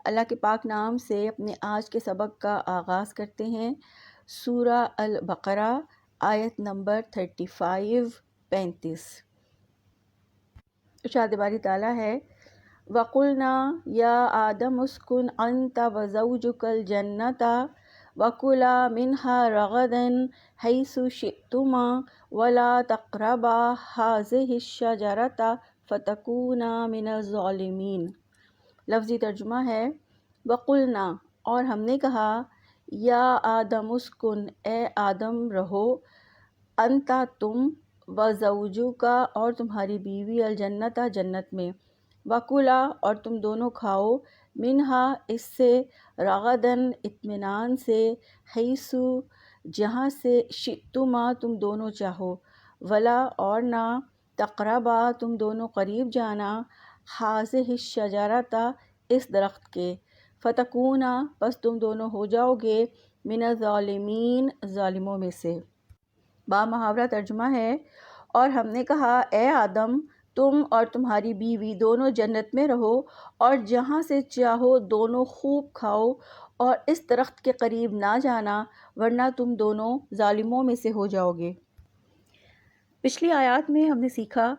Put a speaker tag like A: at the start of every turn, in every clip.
A: اللہ کے پاک نام سے اپنے آج کے سبق کا آغاز کرتے ہیں۔ سورہ البقرہ آیت نمبر 35 ارشاد باری تعالیٰ ہے، وَقُلْنَا يَا آدَمُ اسْكُنْ أَنْتَ وَزَوْجُكَ الْجَنَّةَ وَكُلَا مِنْهَا رَغَدًا حَيْثُ شِئْتُمَا وَلَا تَقْرَبَا هَٰذِهِ الشَّجَرَةَ فَتَكُونَا مِنَ الظَّالِمِينَ۔ لفظی ترجمہ ہے، وَقُلْنَا اور ہم نے کہا، یا آدم اسکن اے آدم رہو، انتا تم، وزوجوکا اور تمہاری بیوی، الجنتا جنت میں، وکلا اور تم دونوں کھاؤ، منہا اس سے، رغدن اطمینان سے، حیثو جہاں سے، شئتما تم دونوں چاہو، ولا اور نہ، تقربا تم دونوں قریب جانا، ہٰذِہِ الشَّجَرَةَ اس درخت کے، فتکونا پس تم دونوں ہو جاؤ گے، من الظالمین ظالموں میں سے۔ با محاورہ ترجمہ ہے، اور ہم نے کہا اے آدم تم اور تمہاری بیوی دونوں جنت میں رہو اور جہاں سے چاہو دونوں خوب کھاؤ اور اس درخت کے قریب نہ جانا ورنہ تم دونوں ظالموں میں سے ہو جاؤ گے۔ پچھلی آیات میں ہم نے سیکھا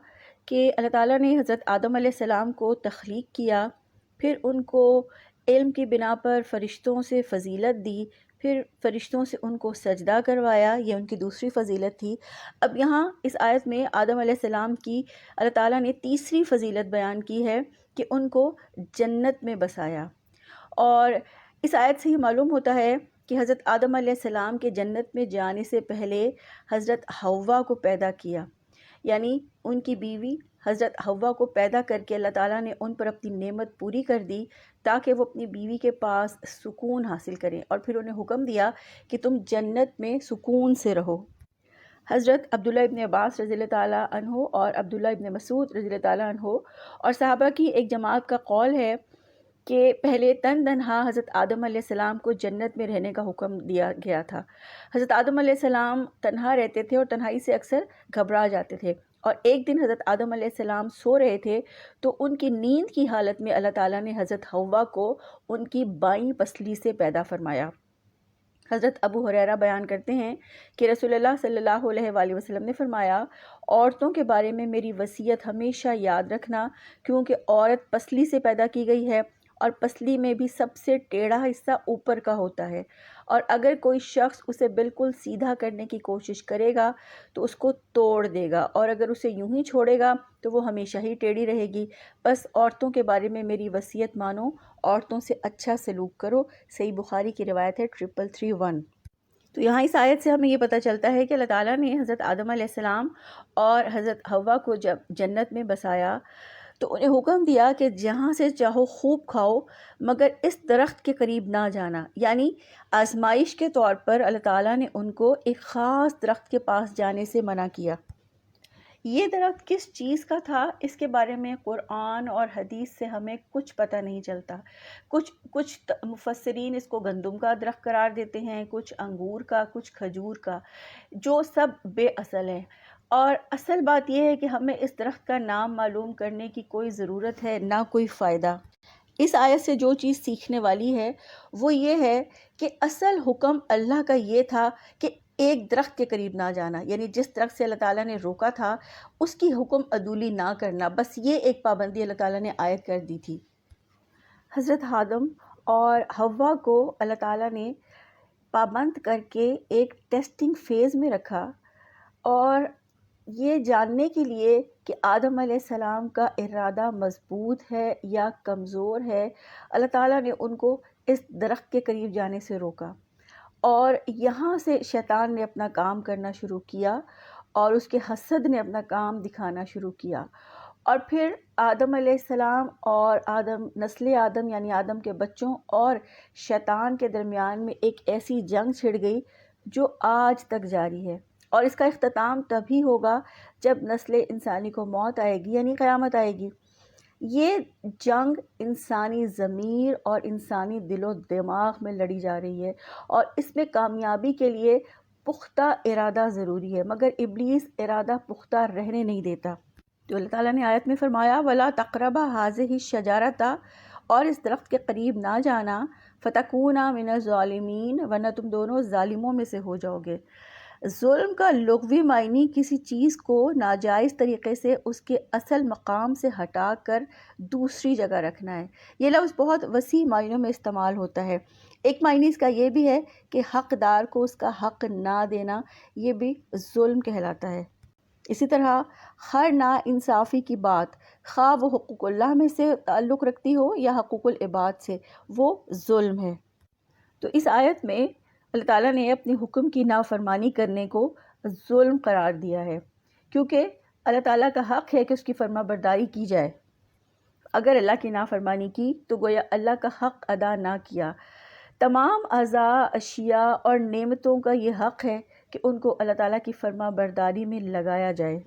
A: کہ اللہ تعالیٰ نے حضرت آدم علیہ السلام کو تخلیق کیا، پھر ان کو علم کی بنا پر فرشتوں سے فضیلت دی، پھر فرشتوں سے ان کو سجدہ کروایا، یہ ان کی دوسری فضیلت تھی۔ اب یہاں اس آیت میں آدم علیہ السلام کی اللہ تعالیٰ نے تیسری فضیلت بیان کی ہے کہ ان کو جنت میں بسایا۔ اور اس آیت سے یہ معلوم ہوتا ہے کہ حضرت آدم علیہ السلام کے جنت میں جانے سے پہلے حضرت حوا کو پیدا کیا، یعنی ان کی بیوی حضرت حوا کو پیدا کر کے اللہ تعالیٰ نے ان پر اپنی نعمت پوری کر دی تاکہ وہ اپنی بیوی کے پاس سکون حاصل کریں، اور پھر انہیں حکم دیا کہ تم جنت میں سکون سے رہو۔ حضرت عبداللہ ابن عباس رضی اللہ تعالیٰ عنہ اور عبداللہ ابن مسعود رضی اللہ تعالیٰ عنہ اور صحابہ کی ایک جماعت کا قول ہے کہ پہلے تنہا حضرت آدم علیہ السلام کو جنت میں رہنے کا حکم دیا گیا تھا۔ حضرت آدم علیہ السلام تنہا رہتے تھے اور تنہائی سے اکثر گھبرا جاتے تھے، اور ایک دن حضرت آدم علیہ السلام سو رہے تھے تو ان کی نیند کی حالت میں اللہ تعالیٰ نے حضرت حوا کو ان کی بائیں پسلی سے پیدا فرمایا۔ حضرت ابو ہریرہ بیان کرتے ہیں کہ رسول اللہ صلی اللہ علیہ وآلہ وسلم نے فرمایا، عورتوں کے بارے میں میری وصیت ہمیشہ یاد رکھنا، کیونکہ عورت پسلی سے پیدا کی گئی ہے اور پسلی میں بھی سب سے ٹیڑھا حصہ اوپر کا ہوتا ہے، اور اگر کوئی شخص اسے بالکل سیدھا کرنے کی کوشش کرے گا تو اس کو توڑ دے گا، اور اگر اسے یوں ہی چھوڑے گا تو وہ ہمیشہ ہی ٹیڑھی رہے گی۔ بس عورتوں کے بارے میں میری وصیت مانو، عورتوں سے اچھا سلوک کرو۔ صحیح بخاری کی روایت ہے 3331۔ تو یہاں اس آیت سے ہمیں یہ پتہ چلتا ہے کہ اللہ تعالیٰ نے حضرت آدم علیہ السلام اور حضرت حوا کو جب جنت میں بسایا تو انہیں حکم دیا کہ جہاں سے چاہو خوب کھاؤ مگر اس درخت کے قریب نہ جانا، یعنی آزمائش کے طور پر اللہ تعالیٰ نے ان کو ایک خاص درخت کے پاس جانے سے منع کیا۔ یہ درخت کس چیز کا تھا اس کے بارے میں قرآن اور حدیث سے ہمیں کچھ پتہ نہیں چلتا۔ کچھ مفسرین اس کو گندم کا درخت قرار دیتے ہیں، کچھ انگور کا، کچھ کھجور کا، جو سب بے اصل ہیں۔ اور اصل بات یہ ہے کہ ہمیں اس درخت کا نام معلوم کرنے کی کوئی ضرورت ہے نہ کوئی فائدہ۔ اس آیت سے جو چیز سیکھنے والی ہے وہ یہ ہے کہ اصل حکم اللہ کا یہ تھا کہ ایک درخت کے قریب نہ جانا، یعنی جس درخت سے اللہ تعالیٰ نے روکا تھا اس کی حکم عدولی نہ کرنا، بس یہ ایک پابندی اللہ تعالیٰ نے عائد کر دی تھی۔ حضرت آدم اور حوا کو اللہ تعالیٰ نے پابند کر کے ایک ٹیسٹنگ فیز میں رکھا، اور یہ جاننے کے لیے کہ آدم علیہ السلام کا ارادہ مضبوط ہے یا کمزور ہے، اللہ تعالیٰ نے ان کو اس درخت کے قریب جانے سے روکا، اور یہاں سے شیطان نے اپنا کام کرنا شروع کیا اور اس کے حسد نے اپنا کام دکھانا شروع کیا، اور پھر آدم علیہ السلام اور نسل آدم یعنی آدم کے بچوں اور شیطان کے درمیان میں ایک ایسی جنگ چھڑ گئی جو آج تک جاری ہے، اور اس کا اختتام تبھی ہوگا جب نسل انسانی کو موت آئے گی، یعنی قیامت آئے گی۔ یہ جنگ انسانی ضمیر اور انسانی دل و دماغ میں لڑی جا رہی ہے، اور اس میں کامیابی کے لیے پختہ ارادہ ضروری ہے، مگر ابلیس ارادہ پختہ رہنے نہیں دیتا۔ تو اللہ تعالیٰ نے آیت میں فرمایا، وَلَا تَقْرَبَا هَٰذِهِ الشَّجَرَةَ، اور اس درخت کے قریب نہ جانا، فتکونا من الظالمین، ورنہ تم دونوں ظالموں میں سے ہو جاؤ گے۔ ظلم کا لغوی معنی کسی چیز کو ناجائز طریقے سے اس کے اصل مقام سے ہٹا کر دوسری جگہ رکھنا ہے۔ یہ لفظ بہت وسیع معنیوں میں استعمال ہوتا ہے۔ ایک معنی اس کا یہ بھی ہے کہ حقدار کو اس کا حق نہ دینا، یہ بھی ظلم کہلاتا ہے۔ اسی طرح ہر نا انصافی کی بات، خواہ وہ حقوق اللہ میں سے تعلق رکھتی ہو یا حقوق العباد سے، وہ ظلم ہے۔ تو اس آیت میں اللہ تعالیٰ نے اپنے حکم کی نافرمانی کرنے کو ظلم قرار دیا ہے، کیونکہ اللہ تعالیٰ کا حق ہے کہ اس کی فرما برداری کی جائے۔ اگر اللہ کی نافرمانی کی تو گویا اللہ کا حق ادا نہ کیا۔ تمام اعضاء، اشیاء اور نعمتوں کا یہ حق ہے کہ ان کو اللہ تعالیٰ کی فرما برداری میں لگایا جائے۔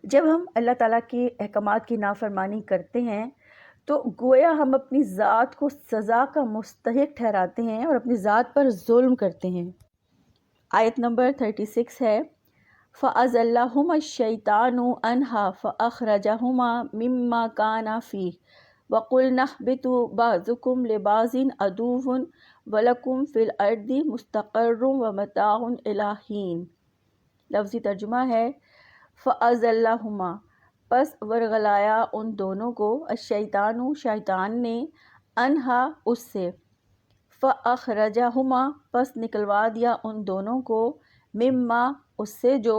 A: جب ہم اللہ تعالیٰ کے احکامات کی نافرمانی کرتے ہیں تو گویا ہم اپنی ذات کو سزا کا مستحق ٹھہراتے ہیں اور اپنی ذات پر ظلم کرتے ہیں۔ آیت نمبر 36 ہے، فَأَزَلَّهُمَا الشَّيْطَانُ عَنْهَا فَأَخْرَجَهُمَا مِمَّا كَانَا فِيهِ وَقُلْنَا اهْبِطُوا بَعْضُكُمْ لِبَعْضٍ عَدُوٌّ وَلَكُمْ فِي الْأَرْضِ مُسْتَقَرٌّ وَمَتَاعٌ إِلَىٰ حِینٍ۔ لفظی ترجمہ ہے فَأَزَلَّهُمَا، پس ورغلایا ان دونوں کو، الشیطان شیطان نے، انہا اس سے، فَأَخْرَجَهُمَا پس نکلوا دیا ان دونوں کو، مما اس سے جو،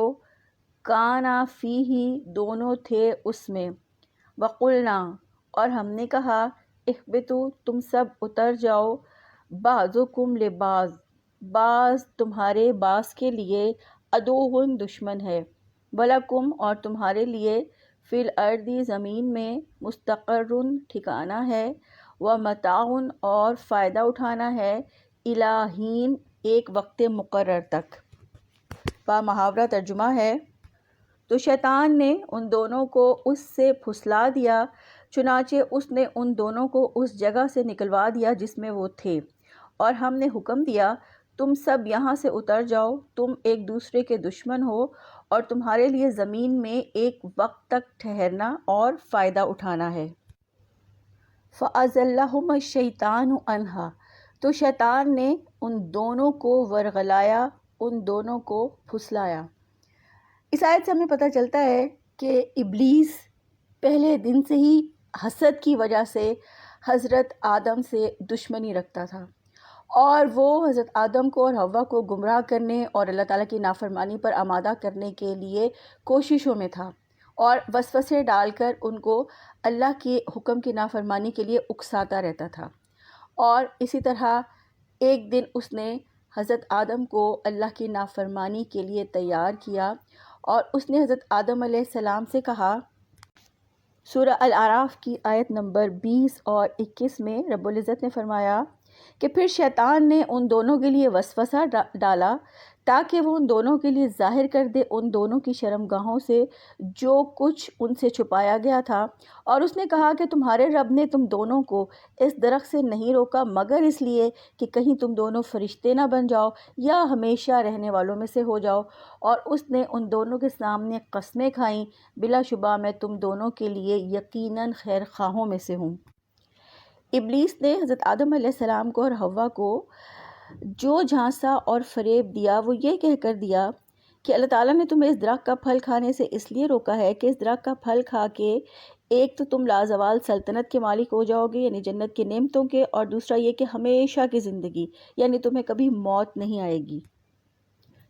A: کانا فیہ دونوں تھے اس میں، وقلنا اور ہم نے کہا، اہبطوا تم سب اتر جاؤ، بعضکم لبعض بعض تمہارے بعض کے لیے، عدو دشمن ہے، ولکم اور تمہارے لیے، فی الارض زمین میں، مستقر ٹھکانہ ہے، ومتاع اور فائدہ اٹھانا ہے، الی حین ایک وقت مقرر تک۔ با محاورہ ترجمہ ہے، تو شیطان نے ان دونوں کو اس سے پھسلا دیا، چنانچہ اس نے ان دونوں کو اس جگہ سے نکلوا دیا جس میں وہ تھے، اور ہم نے حکم دیا تم سب یہاں سے اتر جاؤ، تم ایک دوسرے کے دشمن ہو، اور تمہارے لیے زمین میں ایک وقت تک ٹھہرنا اور فائدہ اٹھانا ہے۔ فَأَزَلَّهُمَا الشَّيْطَانُ عَنْهَا تو شیطان نے ان دونوں کو ورغلایا، ان دونوں کو پھسلایا۔ اس آیت سے ہمیں پتہ چلتا ہے کہ ابلیس پہلے دن سے ہی حسد کی وجہ سے حضرت آدم سے دشمنی رکھتا تھا، اور وہ حضرت آدم کو اور حوا کو گمراہ کرنے اور اللہ تعالیٰ کی نافرمانی پر آمادہ کرنے کے لیے کوششوں میں تھا، اور وسوسے ڈال کر ان کو اللہ کے حکم کی نافرمانی کے لیے اکساتا رہتا تھا۔ اور اسی طرح ایک دن اس نے حضرت آدم کو اللہ کی نافرمانی کے لیے تیار کیا، اور اس نے حضرت آدم علیہ السلام سے کہا، سورہ الاعراف کی آیت نمبر 20 اور 21 میں رب العزت نے فرمایا کہ پھر شیطان نے ان دونوں کے لیے وسوسہ ڈالا تاکہ وہ ان دونوں کے لیے ظاہر کر دے ان دونوں کی شرمگاہوں سے جو کچھ ان سے چھپایا گیا تھا، اور اس نے کہا کہ تمہارے رب نے تم دونوں کو اس درخت سے نہیں روکا مگر اس لیے کہ کہیں تم دونوں فرشتے نہ بن جاؤ یا ہمیشہ رہنے والوں میں سے ہو جاؤ، اور اس نے ان دونوں کے سامنے قسمیں کھائیں، بلا شبہ میں تم دونوں کے لیے یقیناً خیر خواہوں میں سے ہوں۔ ابلیس نے حضرت آدم علیہ السلام کو اور حوا کو جو جھانسا اور فریب دیا وہ یہ کہہ کر دیا کہ اللہ تعالیٰ نے تمہیں اس درخت کا پھل کھانے سے اس لیے روکا ہے کہ اس درخت کا پھل کھا کے ایک تو تم لازوال سلطنت کے مالک ہو جاؤ گے، یعنی جنت کے نعمتوں کے، اور دوسرا یہ کہ ہمیشہ کی زندگی، یعنی تمہیں کبھی موت نہیں آئے گی۔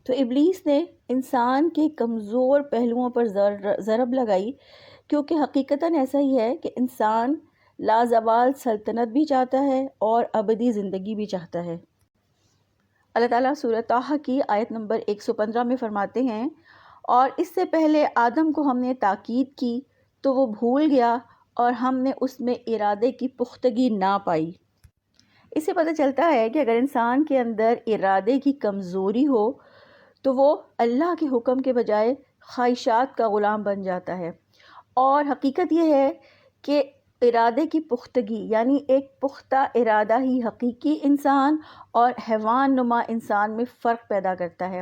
A: تو ابلیس نے انسان کے کمزور پہلوؤں پر ضرب لگائی، کیونکہ حقیقتاً ایسا ہی ہے کہ انسان لازوال سلطنت بھی چاہتا ہے اور ابدی زندگی بھی چاہتا ہے۔ اللہ تعالیٰ سورہ طٰہٰ کی آیت نمبر 115 میں فرماتے ہیں، اور اس سے پہلے آدم کو ہم نے تاکید کی تو وہ بھول گیا اور ہم نے اس میں ارادے کی پختگی نہ پائی۔ اس سے پتہ چلتا ہے کہ اگر انسان کے اندر ارادے کی کمزوری ہو تو وہ اللہ کے حکم کے بجائے خواہشات کا غلام بن جاتا ہے، اور حقیقت یہ ہے کہ ارادے کی پختگی، یعنی ایک پختہ ارادہ ہی حقیقی انسان اور حیوان نما انسان میں فرق پیدا کرتا ہے،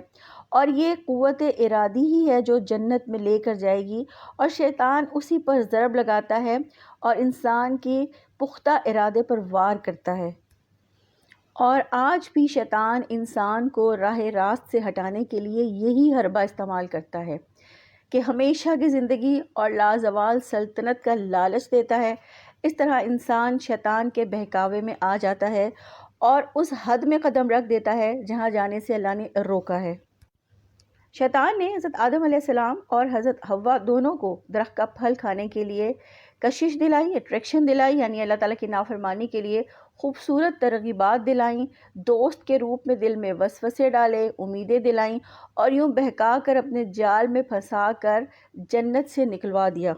A: اور یہ قوت ارادی ہی ہے جو جنت میں لے کر جائے گی، اور شیطان اسی پر ضرب لگاتا ہے اور انسان کی پختہ ارادے پر وار کرتا ہے۔ اور آج بھی شیطان انسان کو راہ راست سے ہٹانے کے لیے یہی حربہ استعمال کرتا ہے کہ ہمیشہ کی زندگی اور لازوال سلطنت کا لالچ دیتا ہے۔ اس طرح انسان شیطان کے بہکاوے میں آ جاتا ہے اور اس حد میں قدم رکھ دیتا ہے جہاں جانے سے اللہ نے روکا ہے۔ شیطان نے حضرت آدم علیہ السلام اور حضرت حوا دونوں کو درخت کا پھل کھانے کے لیے کشش دلائی، اٹریکشن دلائی، یعنی اللہ تعالیٰ کی نافرمانی کے لیے خوبصورت ترغیبات دلائیں، دوست کے روپ میں دل میں وسوسے ڈالے، امیدیں دلائیں، اور یوں بہکا کر اپنے جال میں پھنسا کر جنت سے نکلوا دیا۔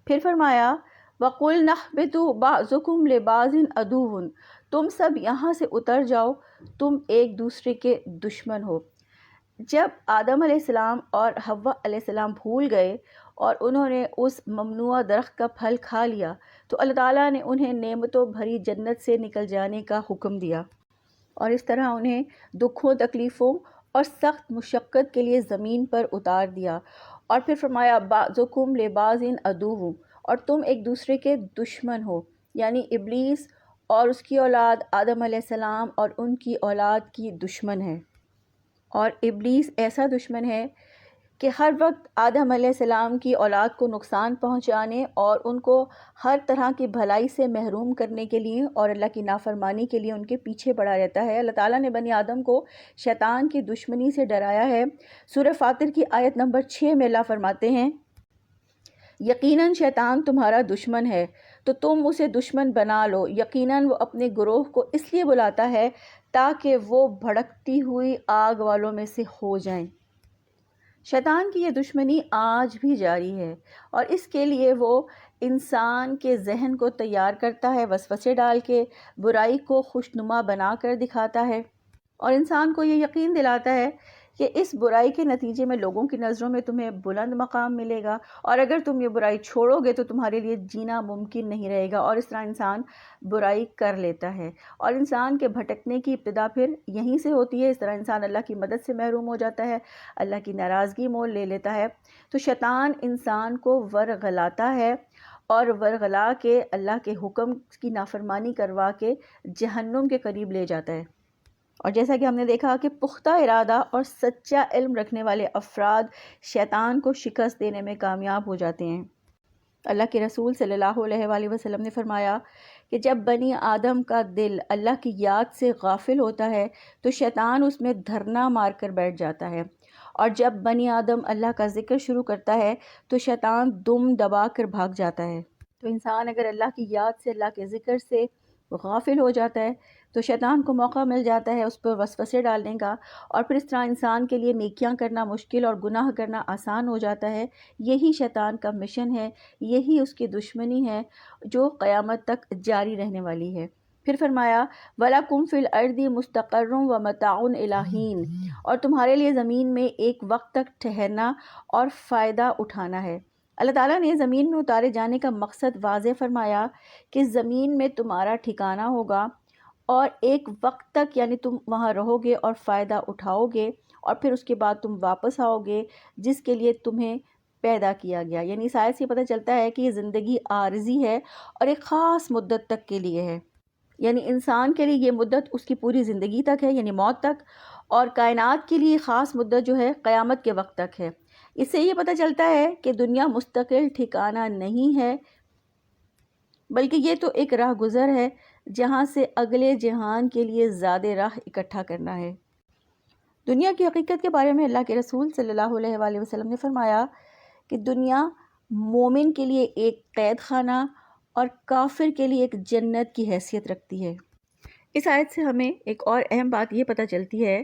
A: پھر فرمایا وَقُلْنَا اهْبِطُوا بَعْضُكُمْ لِبَعْضٍ عَدُوٌّ، تم سب یہاں سے اتر جاؤ، تم ایک دوسرے کے دشمن ہو۔ جب آدم علیہ السلام اور حوا علیہ السلام بھول گئے اور انہوں نے اس ممنوعہ درخت کا پھل کھا لیا تو اللہ تعالیٰ نے انہیں نعمتوں بھری جنت سے نکل جانے کا حکم دیا، اور اس طرح انہیں دکھوں، تکلیفوں اور سخت مشقت کے لیے زمین پر اتار دیا، اور پھر فرمایا بعضکم لبعض عدو، اور تم ایک دوسرے کے دشمن ہو، یعنی ابلیس اور اس کی اولاد آدم علیہ السلام اور ان کی اولاد کی دشمن ہے۔ اور ابلیس ایسا دشمن ہے کہ ہر وقت آدم علیہ السلام کی اولاد کو نقصان پہنچانے اور ان کو ہر طرح کی بھلائی سے محروم کرنے کے لیے اور اللہ کی نافرمانی کے لیے ان کے پیچھے پڑا رہتا ہے۔ اللہ تعالیٰ نے بنی آدم کو شیطان کی دشمنی سے ڈرایا ہے۔ سورہ فاطر کی آیت نمبر 6 میں اللہ فرماتے ہیں یقیناً شیطان تمہارا دشمن ہے تو تم اسے دشمن بنا لو، یقیناً وہ اپنے گروہ کو اس لیے بلاتا ہے تاکہ وہ بھڑکتی ہوئی آگ والوں میں سے ہو جائیں۔ شیطان کی یہ دشمنی آج بھی جاری ہے، اور اس کے لیے وہ انسان کے ذہن کو تیار کرتا ہے، وسوسے ڈال کے برائی کو خوشنما بنا کر دکھاتا ہے، اور انسان کو یہ یقین دلاتا ہے کہ اس برائی کے نتیجے میں لوگوں کی نظروں میں تمہیں بلند مقام ملے گا، اور اگر تم یہ برائی چھوڑو گے تو تمہارے لیے جینا ممکن نہیں رہے گا، اور اس طرح انسان برائی کر لیتا ہے، اور انسان کے بھٹکنے کی ابتدا پھر یہیں سے ہوتی ہے۔ اس طرح انسان اللہ کی مدد سے محروم ہو جاتا ہے، اللہ کی ناراضگی مول لے لیتا ہے۔ تو شیطان انسان کو ورغلاتا ہے، اور ورغلا کے اللہ کے حکم کی نافرمانی کروا کے جہنم کے قریب لے جاتا ہے۔ اور جیسا کہ ہم نے دیکھا کہ پختہ ارادہ اور سچا علم رکھنے والے افراد شیطان کو شکست دینے میں کامیاب ہو جاتے ہیں۔ اللہ کے رسول صلی اللہ علیہ وآلہ وسلم نے فرمایا کہ جب بنی آدم کا دل اللہ کی یاد سے غافل ہوتا ہے تو شیطان اس میں دھرنا مار کر بیٹھ جاتا ہے، اور جب بنی آدم اللہ کا ذکر شروع کرتا ہے تو شیطان دم دبا کر بھاگ جاتا ہے۔ تو انسان اگر اللہ کی یاد سے، اللہ کے ذکر سے غافل ہو جاتا ہے تو شیطان کو موقع مل جاتا ہے اس پر وسوسے ڈالنے کا، اور پھر اس طرح انسان کے لیے نیکیاں کرنا مشکل اور گناہ کرنا آسان ہو جاتا ہے۔ یہی شیطان کا مشن ہے، یہی اس کی دشمنی ہے جو قیامت تک جاری رہنے والی ہے۔ پھر فرمایا وَلَكُمْ فِي الْأَرْضِ مُسْتَقَرٌّ وَمَتَاعٌ إِلَىٰ حِینٍ، اور تمہارے لیے زمین میں ایک وقت تک ٹھہرنا اور فائدہ اٹھانا ہے۔ اللہ تعالیٰ نے زمین میں اتارے جانے کا مقصد واضح فرمایا کہ زمین میں تمہارا ٹھکانہ ہوگا، اور ایک وقت تک یعنی تم وہاں رہو گے اور فائدہ اٹھاؤ گے، اور پھر اس کے بعد تم واپس آؤ گے جس کے لیے تمہیں پیدا کیا گیا۔ یعنی اس آیت سے پتہ چلتا ہے کہ یہ زندگی عارضی ہے اور ایک خاص مدت تک کے لیے ہے، یعنی انسان کے لیے یہ مدت اس کی پوری زندگی تک ہے، یعنی موت تک، اور کائنات کے لیے خاص مدت جو ہے قیامت کے وقت تک ہے۔ اس سے یہ پتہ چلتا ہے کہ دنیا مستقل ٹھکانہ نہیں ہے، بلکہ یہ تو ایک راہ گزر ہے جہاں سے اگلے جہان کے لیے زیادہ راہ اکٹھا کرنا ہے۔ دنیا کی حقیقت کے بارے میں اللہ کے رسول صلی اللہ علیہ وآلہ وسلم نے فرمایا کہ دنیا مومن کے لیے ایک قید خانہ اور کافر کے لیے ایک جنت کی حیثیت رکھتی ہے۔ اس آیت سے ہمیں ایک اور اہم بات یہ پتہ چلتی ہے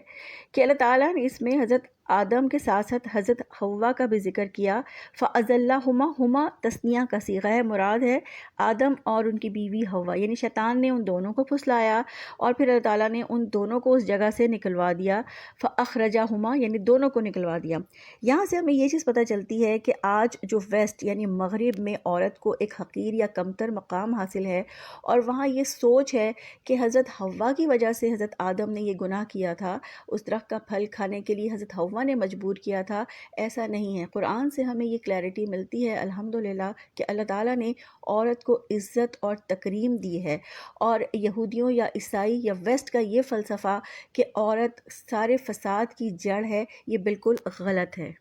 A: کہ اللہ تعالیٰ نے اس میں حضرت آدم کے ساتھ ساتھ حضرت حوا کا بھی ذکر کیا۔ فَأَزَلَّهُمَا ہما تثنیہ کا صیغہ ہے، مراد ہے آدم اور ان کی بیوی حوا، یعنی شیطان نے ان دونوں کو پھسلایا اور پھر اللہ تعالیٰ نے ان دونوں کو اس جگہ سے نکلوا دیا۔ فَأَخْرَجَهُمَا یعنی دونوں کو نکلوا دیا۔ یہاں سے ہمیں یہ چیز پتہ چلتی ہے کہ آج جو ویسٹ یعنی مغرب میں عورت کو ایک حقیر یا کمتر مقام حاصل ہے، اور وہاں یہ سوچ ہے کہ حضرت حوا کی وجہ سے حضرت آدم نے یہ گناہ کیا تھا، اس درخت کا پھل کھانے کے لیے حضرت حوا نے مجبور کیا تھا۔ ایسا نہیں ہے، قرآن سے ہمیں یہ کلیئرٹی ملتی ہے الحمدللہ کہ اللہ تعالیٰ نے عورت کو عزت اور تکریم دی ہے، اور یہودیوں یا عیسائی یا ویسٹ کا یہ فلسفہ کہ عورت سارے فساد کی جڑ ہے، یہ بالکل غلط ہے۔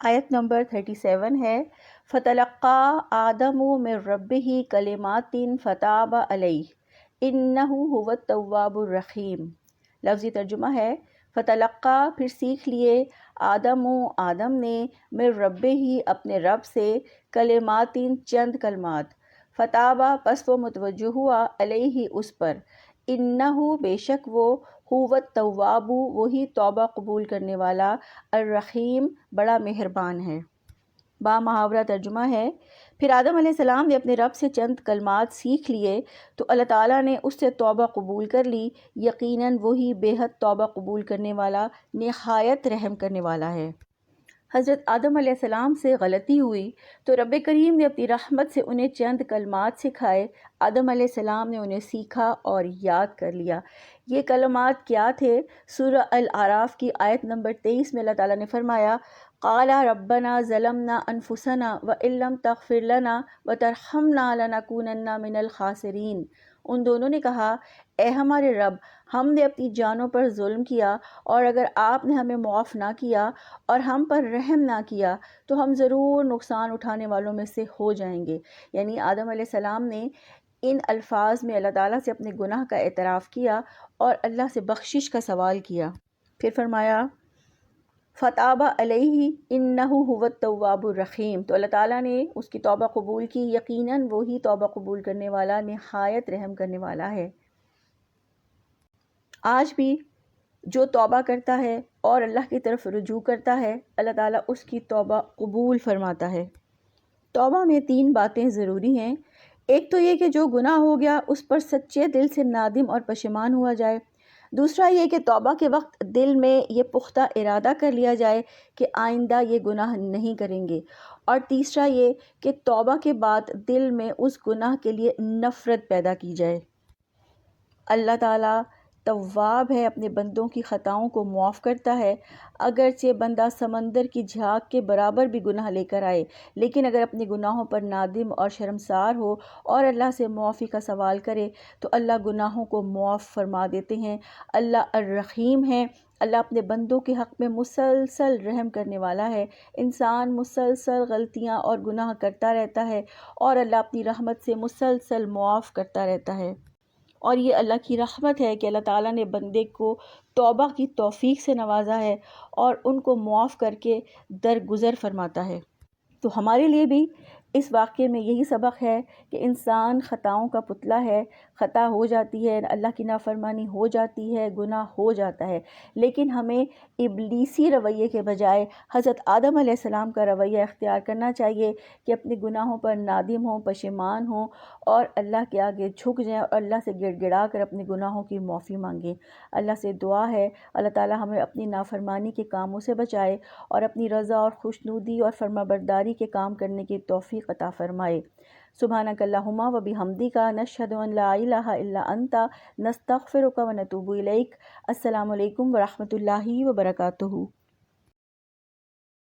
A: آیت نمبر 37 ہے فَتَلَقَّىٰ آدَمُ مِن رَّبِّهِ كَلِمَاتٍ فَتَابَ عَلَيْهِ إِنَّهُ هُوَ التَّوَّابُ الرَّحِيمُ۔ لفظی ترجمہ ہے فتلقّیٰ پھر سیکھ لیے آدم نے من ربہ اپنے رب سے کلماتٍ چند کلمات، فتابہ پس وہ متوجہ ہوا علیہ اس پر، انہ بے شک وہ هو التواب وہی توبہ قبول کرنے والا، الرحیم بڑا مہربان ہے۔ با محاورہ ترجمہ ہے پھر آدم علیہ السلام نے اپنے رب سے چند کلمات سیکھ لیے تو اللہ تعالیٰ نے اس سے توبہ قبول کر لی، یقیناً وہی بے حد توبہ قبول کرنے والا، نہایت رحم کرنے والا ہے۔ حضرت آدم علیہ السلام سے غلطی ہوئی تو رب کریم نے اپنی رحمت سے انہیں چند کلمات سکھائے۔ آدم علیہ السلام نے انہیں سیکھا اور یاد کر لیا۔ یہ کلمات کیا تھے؟ سورہ الاعراف کی آیت نمبر 23 میں اللہ تعالیٰ نے فرمایا قَالَ رَبَّنَا ظَلَمْنَا أَنفُسَنَا وَإِن لَّمْ تَغْفِرْ لَنَا وَتَرْحَمْنَا لَنَكُونَنَّ مِنَ الْخَاسِرِينَ۔ ان دونوں نے کہا اے ہمارے رب، ہم نے اپنی جانوں پر ظلم کیا، اور اگر آپ نے ہمیں معاف نہ کیا اور ہم پر رحم نہ کیا تو ہم ضرور نقصان اٹھانے والوں میں سے ہو جائیں گے۔ یعنی آدم علیہ السلام نے ان الفاظ میں اللہ تعالیٰ سے اپنے گناہ کا اعتراف کیا اور اللہ سے بخشش کا سوال کیا۔ پھر فرمایا فتاب علیہ انہ هو التواب الرحیم، تو اللہ تعالیٰ نے اس کی توبہ قبول کی، یقیناً وہی توبہ قبول کرنے والا، نہایت رحم کرنے والا ہے۔ آج بھی جو توبہ کرتا ہے اور اللہ کی طرف رجوع کرتا ہے، اللہ تعالیٰ اس کی توبہ قبول فرماتا ہے۔ توبہ میں 3 باتیں ضروری ہیں۔ ایک تو یہ کہ جو گناہ ہو گیا اس پر سچے دل سے نادم اور پشیمان ہوا جائے۔ دوسرا یہ کہ توبہ کے وقت دل میں یہ پختہ ارادہ کر لیا جائے کہ آئندہ یہ گناہ نہیں کریں گے۔ اور تیسرا یہ کہ توبہ کے بعد دل میں اس گناہ کے لیے نفرت پیدا کی جائے۔ اللہ تعالیٰ تواب ہے، اپنے بندوں کی خطاؤں کو معاف کرتا ہے۔ اگرچہ بندہ سمندر کی جھاگ کے برابر بھی گناہ لے کر آئے، لیکن اگر اپنے گناہوں پر نادم اور شرمسار ہو اور اللہ سے معافی کا سوال کرے تو اللہ گناہوں کو معاف فرما دیتے ہیں۔ اللہ الرحیم ہے، اللہ اپنے بندوں کے حق میں مسلسل رحم کرنے والا ہے۔ انسان مسلسل غلطیاں اور گناہ کرتا رہتا ہے اور اللہ اپنی رحمت سے مسلسل معاف کرتا رہتا ہے، اور یہ اللہ کی رحمت ہے کہ اللہ تعالیٰ نے بندے کو توبہ کی توفیق سے نوازا ہے اور ان کو معاف کر کے درگزر فرماتا ہے۔ تو ہمارے لیے بھی اس واقعے میں یہی سبق ہے کہ انسان خطاؤں کا پتلا ہے، خطا ہو جاتی ہے، اللہ کی نافرمانی ہو جاتی ہے، گناہ ہو جاتا ہے، لیکن ہمیں ابلیسی رویے کے بجائے حضرت آدم علیہ السلام کا رویہ اختیار کرنا چاہیے کہ اپنے گناہوں پر نادم ہوں، پشیمان ہوں اور اللہ کے آگے جھک جائیں اور اللہ سے گڑ گڑا کر اپنے گناہوں کی معافی مانگیں۔ اللہ سے دعا ہے اللہ تعالیٰ ہمیں اپنی نافرمانی کے کاموں سے بچائے اور اپنی رضا اور خوشنودی اور فرمانبرداری کے کام کرنے کی توفیق عطا فرمائے۔ سبحانک اللہم و بحمدک نشہد ان لا الہ الا انت نستغفرک و نتوب الیک۔ السلام علیکم ورحمۃ اللہ وبرکاتہ۔